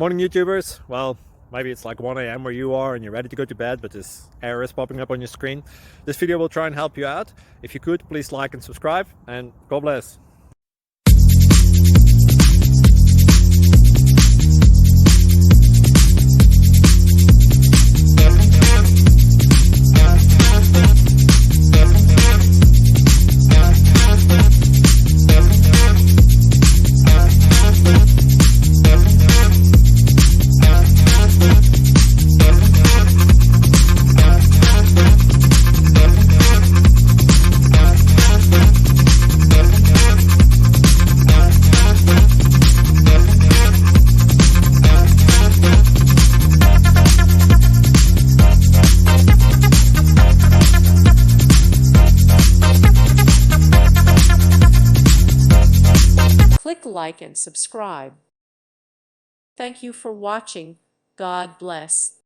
Morning YouTubers. Well, maybe it's like 1 a.m. where you are and you're ready to go to bed, but this error is popping up on your screen. This video will try and help you out. If you could, please like and subscribe, and God bless. Click like and subscribe. Thank you for watching. God bless.